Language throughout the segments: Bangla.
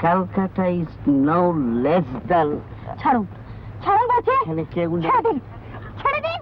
Calcutta is no less than... ছাড়ুন, ছাড়ুন বলছি। এখানে কেউ নেই। ছেড়ে দিন, ছেড়ে দিন।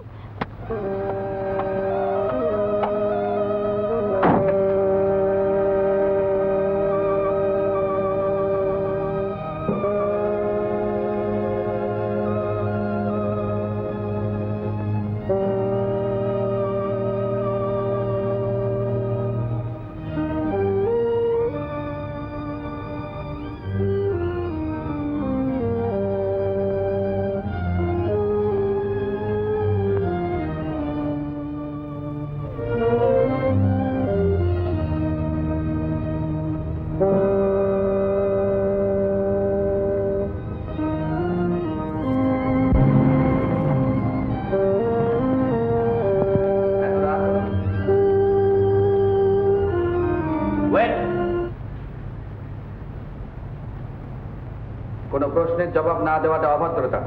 কোনো প্রশ্নের জবাব না দেওয়াটা অভদ্রতা।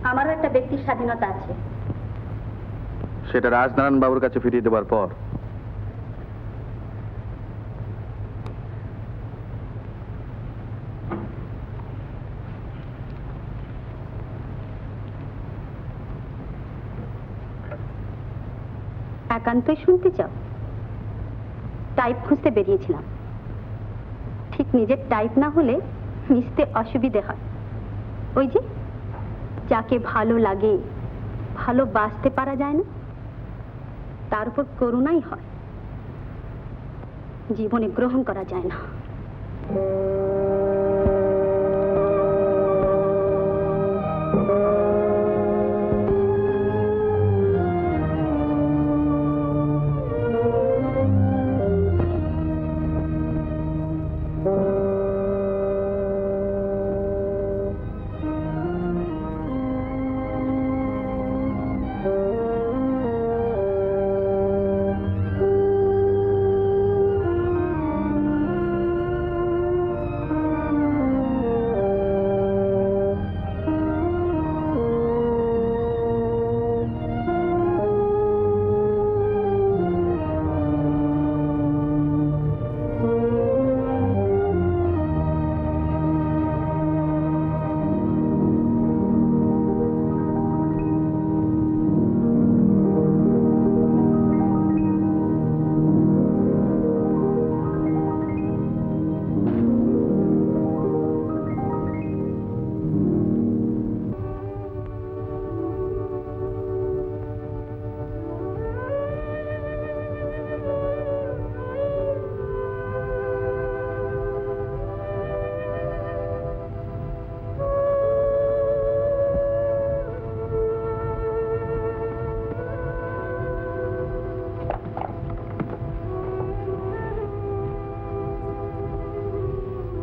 আমারও একটা ব্যক্তির স্বাধীনতা আছে। সেটা রাজনারায়ণ বাবুর কাছে ফিরিয়ে দেওয়ার পর। একান্তই শুনতে চাও? টাইপ খুঁজতে বেরিয়েছিলাম, ঠিক নিজের টাইপ না হলে মিশতে অসুবিধে হয়। ওই যে যাকে ভালো লাগে ভালোবাসতে পারা যায় না, তার উপর করুণাই হয়, জীবনে গ্রহণ করা যায় না।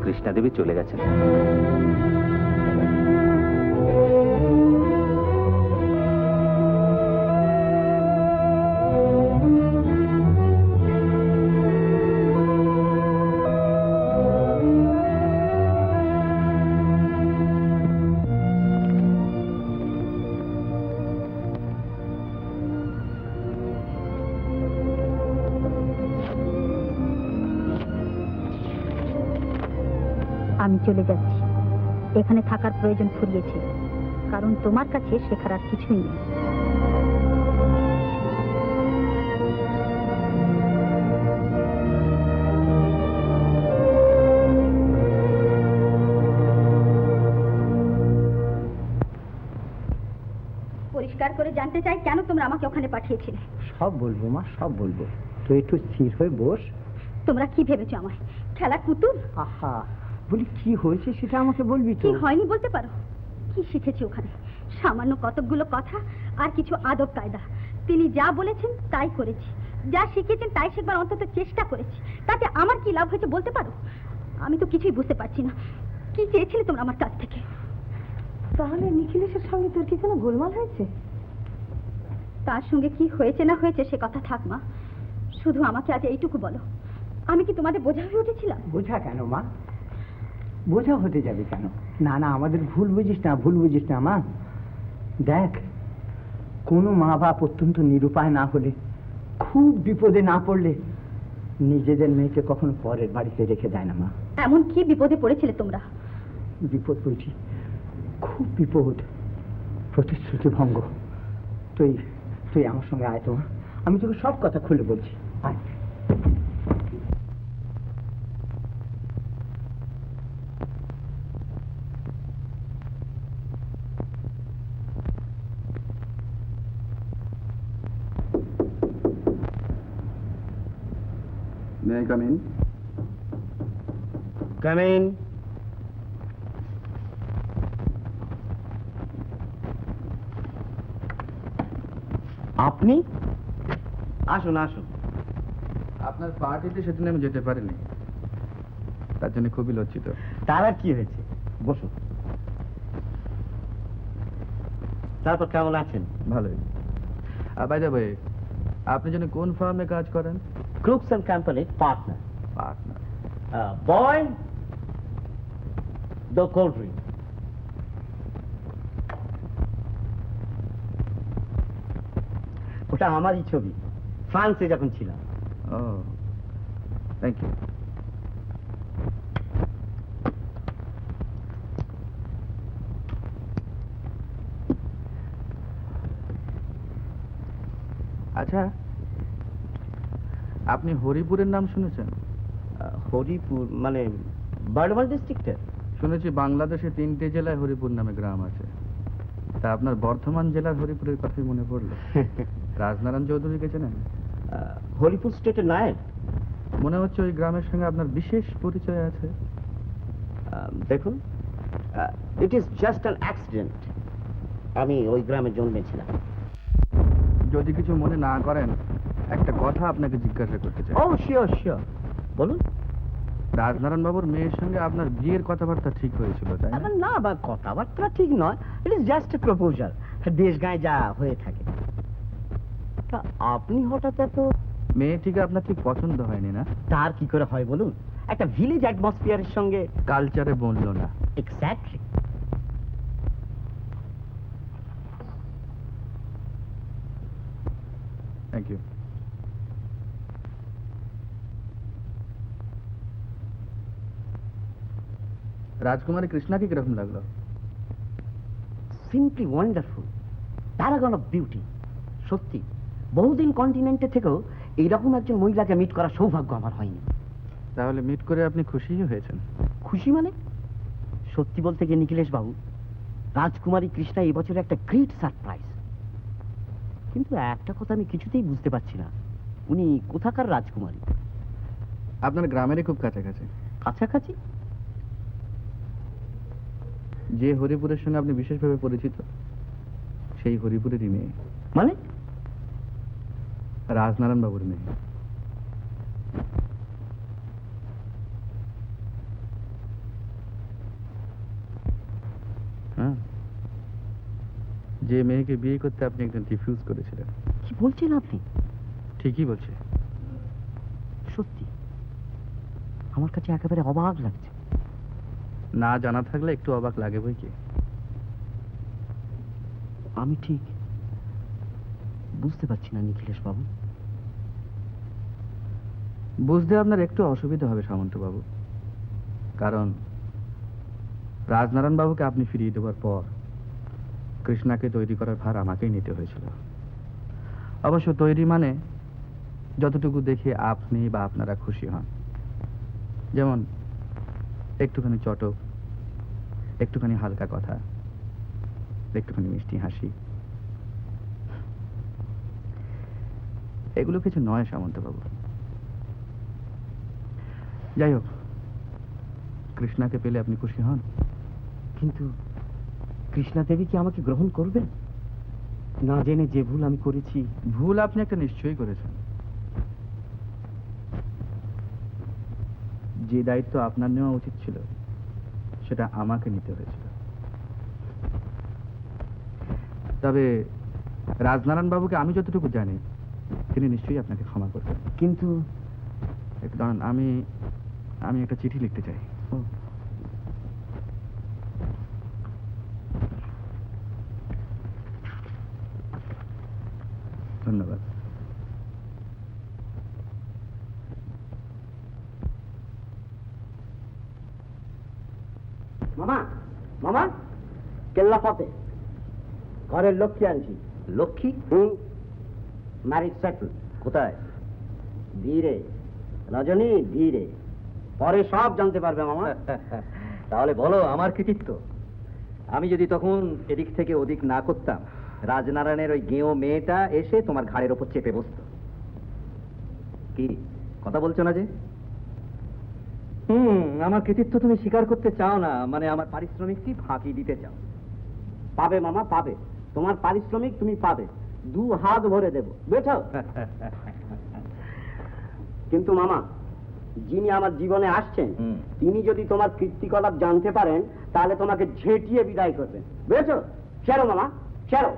কৃষ্ণা দেবী চলে গেছেন। আমি চলে যাচ্ছি, এখানে থাকার প্রয়োজন ফুরিয়েছে, কারণ তোমার কাছে শেখার আর কিছুই নেই। পরিষ্কার করে জানতে চাই, কেন তোমরা আমাকে ওখানে পাঠিয়েছিলে? সব বলবো মা, সব বলবো। তুই একটু স্থির হয়ে বস। তোমরা কি ভেবেছো আমায় খেলার পুতুল? আহা, বলি কি হয়েছে সেটা আমাকে বলবি তো। কি হয়নি বলতে পারো? কি শিখেছি ওখানে? সামান্য কতকগুলো কথা আর কিছু আদব কায়দা। তিনি যা বলেছেন তাই করেছি, যা শিখেছেন তাই শেখবার অন্তত চেষ্টা করেছি। তাতে আমার কি লাভ হয়েছে বলতে পারো? আমি তো কিছুই বুঝতে পারছি না। কি চেয়েছিলে তোমরা আমার কাছ থেকে? তাহলে নিখিলেশের সঙ্গে তোর কি কোনো গোলমাল হয়েছে? তার সঙ্গে কি হয়েছে না হয়েছে সে কথা থাক মা, শুধু আমাকে আজ এইটুকু বলো, আমি কি তোমাদের বোঝা হয়ে উঠেছিলাম? বোঝা কেন মা? বোঝা হতে যাবে কেন? না না, আমাদের ভুল বুঝিস না, ভুল বুঝিস না মা। দেখ, কোনো মা বাপ অত্যন্ত নিরুপায় না হলে, খুব বিপদে না পড়লে নিজেদের মেয়েকে কখনো পরের বাড়িতে রেখে দেয় না মা। এমন কি বিপদে পড়েছিলে তোমরা? বিপদ বলছি, খুব বিপদ, প্রতিশ্রুতি ভঙ্গ। তুই তুই আমার সঙ্গে আয় তো মা, আমি তোকে সব কথা খুলে বলছি, আয়। May I come in? Come in. আপনি আসুন আসুন। আপনার পার্টিতে সেদিন আমি যেতে পারিনি, তার জন্য খুবই লজ্জিত। তার আর কি হয়েছে, বসুন। তারপর কেমন আছেন? ভালোই। বাই দ্য ওয়ে, আপনি যেন কোন ফার্মে কাজ করেন? Crooks and company partner. Partner. Boy the cold drink. ওটা আমারই ছবি, ফ্রান্সে যখন ছিলাম। ও, থ্যাংক ইউ। আচ্ছা, আপনি হরিপুরের নাম শুনেছেন? হরিপুর মানে বারডমান ডিস্ট্রিক্টের? শুনেছি বাংলাদেশে 3টে জেলায় হরিপুর নামে গ্রাম আছে। তা আপনার বর্ধমান জেলার হরিপুরের কথাই মনে পড়লো। রাজনারায়ণ চৌধুরীকে চেনেন? হরিপুর স্টেটের নায়ক। মনে হচ্ছে ওই গ্রামের সঙ্গে আপনার বিশেষ পরিচয় আছে। দেখুন, it is just an accident. আমি ওই গ্রামে জন্মেছিলাম। যদি কিছু মনে না করেন, একটা কথা আপনাকে জিজ্ঞাসা করতে চাই। ও শিওর শিওর, বলুন। রাজনারায়ণ বাবুর মেয়ের সঙ্গে আপনার বিয়ের কথাবার্তা ঠিক হয়েছিল, তাই না? না, বা কথাবার্তা ঠিক নয়, it is just a proposal. দেশ গায়ে যা হয়ে থাকে। তা আপনি হঠাৎ এত? মেয়েটিকে আপনার ঠিক পছন্দ হয়নি না? তার কি করে হয় বলুন, একটা ভিলেজ অ্যাটমসফিয়ারের সঙ্গে। কালচারে বললো না। এক্স্যাক্টলি। Thank you. রাজকুমারী কৃষ্ণাকে কিরকম লাগলো? Simply wonderful, paragon of beauty. সত্যি, বহুদিন কন্টিনেন্টে থেকেও এইরকম একজন মহিলাকে মিট করার সৌভাগ্য আমার হয়নি। তাহলে মিট করে আপনি খুশিই হয়েছেন? খুশি মানে, সত্যি বলতে গিয়ে নিখিলেশ বাবু, রাজকুমারী কৃষ্ণা এবছর একটা গ্রেট সারপ্রাইজ। কিন্তু একটা কথা আমি কিছুতেই বুঝতে পারছি না, উনি কোথাকার রাজকুমারী? আপনার গ্রামেরই খুব কাছাকাছি। কাছাকাছি? যে হরিপুরের সঙ্গে আপনি বিশেষভাবে পরিচিত, সেই হরিপুরেরই মেয়ে। মানে? রাজনারায়ণ বাবুর মেয়ে। হ্যাঁ, যে মেয়েকে বিয়ে করতে আপনি একজন রিফিউজ করেছিলেন। কি বলছেন আপনি? ঠিকই বলছে। সত্যি আমার কাছে একেবারে অবাক লাগছে। না জানা থাকলে একটু অবাক লাগে বই কি। আমি ঠিক বুঝতে পারছি না নিখিলেশ বাবু। বুঝতে আপনার একটু অসুবিধা হবে সামন্ত বাবু, কারণ রাজনারায়ণ বাবুকে আপনি ফিরিয়ে দেওয়ার পর কৃষ্ণাকে তৈরি করার ভার আমাকেই নিতে হয়েছিল। অবশ্য তৈরি মানে যতটুকু দেখে আপনি বা আপনারা খুশি হন, যেমন একটুখানি চটক, একটুখানি হালকা কথা, একটুখানি মিষ্টি হাসি, এগুলো কিছু নয় সামন্ত বাবু। যাই হোক, কৃষ্ণাকে পেলে আপনি খুশি হন। কিন্তু কৃষ্ণা দেবী কি আমাকে গ্রহণ করবেন? না জেনে যে ভুল আমি করেছি। ভুল আপনি একটা নিশ্চয়ই করেছেন। যে দায়িত্ব আপনার নেওয়া উচিত ছিল সেটা আমাকে নিতে হয়েছিল। তবে রাজনারায়ণ বাবুকে আমি যতটুকু জানি, তিনি নিশ্চয়ই আপনাকে ক্ষমা করবেন। কিন্তু একটু দাঁড়ান, আমি একটা চিঠি লিখতে চাই। ধন্যবাদ। মামা মামা কেল্লা ফতে ঘরের লক্ষ্মী আনছি। লক্ষ্মী? Marriage settle. কোথায়? ধীরে রজনী, ধীরে, পরে সব জানতে পারবে মামা। তাহলে বলো আমার কৃতিত্ব। আমি যদি তখন এদিক থেকে ওদিক না করতাম, রাজনারায়ণের ওই গেঁয়ো মেয়েটা এসে তোমার ঘাড়ের ওপর চেপে বসতো। কি কথা বলছো না যে? আমার কৃতিত্ব তুমি স্বীকার করতে চাও না, মানে আমার পারিশ্রমিকটি ফাঁকি দিতে চাও। পাবে মামা, পাবে। তোমার পারিশ্রমিক তুমি পাবে, 2 হাত ভরে দেব, বেঠো। কিন্তু মামা, যিনি আমার জীবনে আসছেন তিনি যদি তোমার কীর্তিকলাপ জানতে পারেন তাহলে তোমাকে ঝেঁটিয়ে বিদায় করবেন, বুঝেছো? চলো মামা, চলো।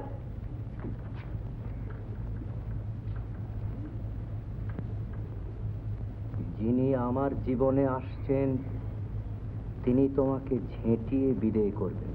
যিনি আমার জীবনে আসছেন তিনি তোমাকে ঝেঁটিয়ে বিদায় করবেন।